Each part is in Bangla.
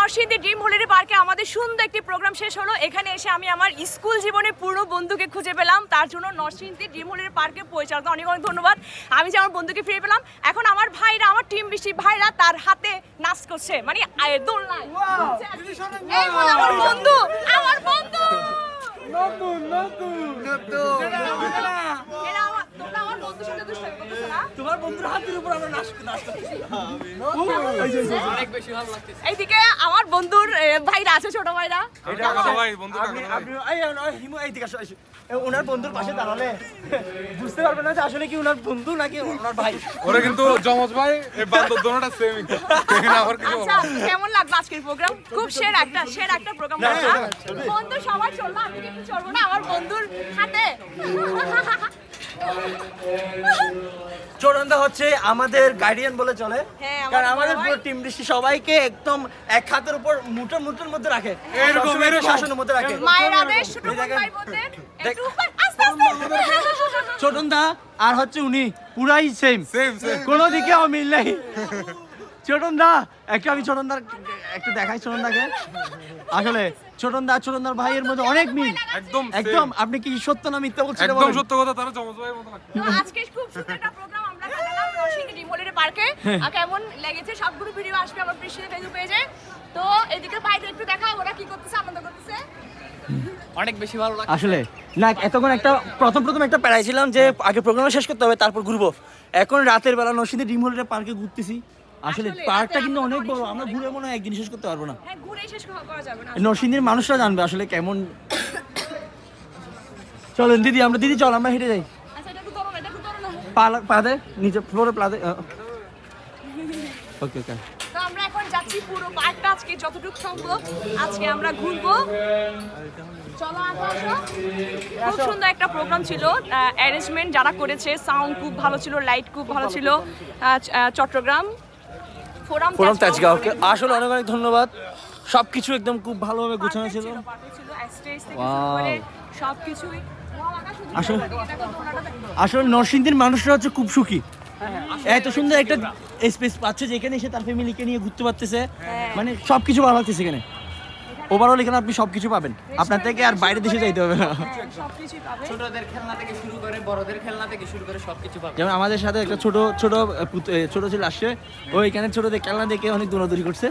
নরসিংদী ড্রিম হলিডে পার্কে আমাদের সুন্দর একটি প্রোগ্রাম শেষ হলো। এখানে এসে আমি আমার স্কুল জীবনে পুরো বন্ধুকে খুঁজে পেলাম। তার জন্য নরসিংদী ড্রিম হলিডে পার্কে পরিচালককে অনেক অনেক ধন্যবাদ। আমি যে আমার বন্ধুকে ফিরে পেলাম। এখন আমার ভাইরা, আমার টিম বৃষ্টি ভাইরা তার হাতে নাচ করছে, মানে দোলনায়। এই হলো আমার বন্ধু, আমার বন্ধু নতুন নতুন নতুন। এরা তোমরা আমার বন্ধুর সাথে দুষ্টামি করতেছো না? তোমার বন্ধুর হাতের উপর আমরা নাচ করতেছি, অনেক বেশি ভালো লাগতেছে। এইদিকে আমার বন্ধুর ভাইরা আছে, ছোট ভাইরা। এটা কাকা ভাই, বন্ধু কাকা ভাই। আপনি এই হিমু এইদিকে আসো, ওনার বন্ধুর পাশে দাঁড়ালে বুঝতে পারবেন না যে আসলে কি ওনার বন্ধু নাকি ওনার ভাই। ওরা কিন্তু জমজ ভাই, এই বান্ধব দুটোটা সেমই। আবার কিছু আচ্ছা, কেমন লাগলো আজকের প্রোগ্রাম? খুব সেরা একটা প্রোগ্রাম হলো। বন্ধু সবাই চললো, আমি কি একটু চলবো না আমার বন্ধুর হাতে? চোরন্দা হচ্ছে আমাদের গার্ডিয়ান বলে চলে, কারণ আমাদের পুরো টিম দৃষ্টি সবাইকে একদম এক হাতের উপর মুঠোর মধ্যে রাখে, এরকম শাসনের মধ্যে রাখে। মায়ের আদেশ ছোট ভাই বোনদের একটু উপর আস্তে আস্তে। চোরন্দা আর হচ্ছে উনি পুরাই সেম, কোনো দিকে মিল নেই। ছোটনদা একটা, আমি ছোটনদার একটু দেখাই ছোটনদাকে। আসলে ছোটনদার ভাইয়ের মধ্যে অনেক মিল, একদম। আপনি কি সত্য না মিথ্যা বলছেন? একদম সত্য কথা, তারা জমজ ভাইয়ের মতো লাগে। তো আজকে খুব সুন্দর একটা প্রোগ্রাম আমরা কাটালাম নরসিংদী ড্রিম হলিডে পার্কে। কেমন লেগেছে সবগুলো ভিডিও আসবে আমার বৃষ্টিতে ফেসবুক পেজে। তো এদিকে ভাইদের একটু দেখা, ওরা কি করতেছে, আনন্দ করতেছে, অনেক বেশি ভালো লাগে। আসলে না, এতক্ষণ একটা প্রথম একটা প্যারাইছিলাম যে আগে প্রোগ্রাম শেষ করতে হবে তারপর ঘুরবো। এখন রাতের বেলা নরসিংদী ড্রিম হলিডে পার্কে ঘুরতেছি। আসলে পার্কটা কিন্তু অনেক বড়, আমরা ঘুরে মনে হয় একদিন শেষ করতে পারবো না। হ্যাঁ, ঘুরে শেষ করা যাবে না। নরসিংদীর মানুষরা জানবে আসলে কেমন। চলেন দিদি, চল আমরা হেঁটে যাই। আচ্ছা, এটা একটু ধরো না, পাদে নিচে ফ্লোরে প্লাদে। ওকে। তো আমরা এখন যাচ্ছি পুরো পার্কটা আজকে যতটুকু সম্ভব আজকে আমরা ঘুরবো। চলো আসো। খুব সুন্দর একটা প্রোগ্রাম ছিল, অ্যারেঞ্জমেন্ট যারা করেছে, সাউন্ড খুব ভালো ছিল, লাইট খুব ভালো ছিল। চট্টগ্রাম ফোরাম তেজগাঁওকে আসলে অনেক অনেক ধন্যবাদ। সবকিছু একদম খুব ভালোভাবে গোছানো ছিল। আসলে নরসিংদীর মানুষরা হচ্ছে খুব সুখী, এত সুন্দর একটা স্পেস পাচ্ছে যেখানে এসে তার ফ্যামিলিকে নিয়ে ঘুরতে পারতেছে, মানে সবকিছু ভালো লাগতেছে এখানে। ওভারঅল এখানে আপনি সবকিছু পাবেন, আপনার থেকে আর বাইরের দেশে যাইতে হবে না। ছোটদের খেলনা থেকে শুরু করে বড়দের খেলনা থেকে শুরু করে সবকিছু পাবেন। যেমন আমাদের সাথে একটা ছোট ছেলে আসছে, ও এখানে ছোটদের খেলনা দেখে অনেক দৌড়াদৌড়ি করছে।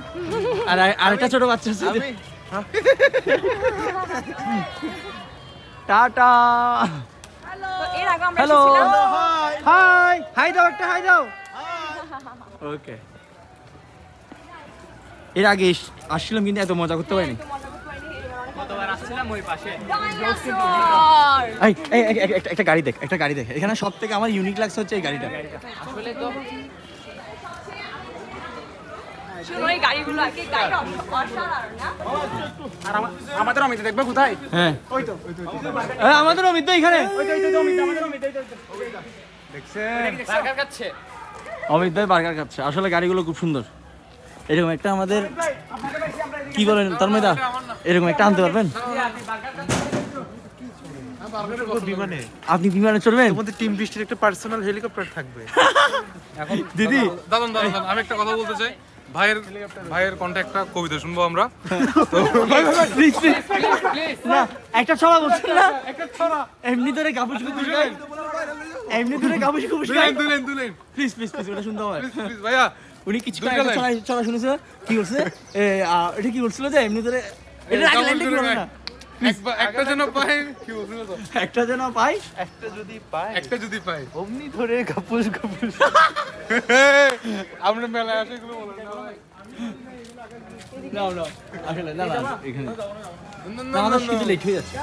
আর আরেকটা ছোট বাচ্চা আছে, টাটা। হ্যালো, হাই দাও, একটা হাই দাও। ওকে, এর আগে আসছিলাম কিন্তু এত মজা করতে পারিনি। একটা গাড়ি দেখ, এখানে সব থেকে আমার ইউনিক লাগছে হচ্ছে এই গাড়িটা। আসলে তো আমাদের অমিত দেখবে কোথায়? হ্যাঁ, আমাদের অমিত এখানে, অমিত ভাই বার্গার খাচ্ছে। আসলে গাড়িগুলো খুব সুন্দর। এরকম একটা আমাদের কি বলেন তন্ময়দা, এরকম একটা আনতে পারবেন? আপনি বিমানে চড়বেন? তোমাদের টিম বৃষ্টির একটা পার্সোনাল হেলিকপ্টার থাকবে। এখন দিদি দাদন আমি একটা কথা বলতে চাই। ভাইয়ের কণ্ঠে একটা কবিতা শুনবো আমরা। না, একটা ছড়া বলছেন না, একটা ছড়া এমনি ধরে গাবুস গুবুস গায়, দুলেন প্লিজ ওটা শুনতে হবে ভাইয়া। উনি কিছু ছড়া শুনেছে, কি করছে এটা কি করছিল যে এমনি ধরে একটা যেন পাই, একটা যেন পাই, একটা যদি পাই অমনি ধরে গাপুস আমরা মেলায় আসে এগুলো বলেন না আসলে না এখানে আমাদের কিন্তু লেট হয়ে যাচ্ছে।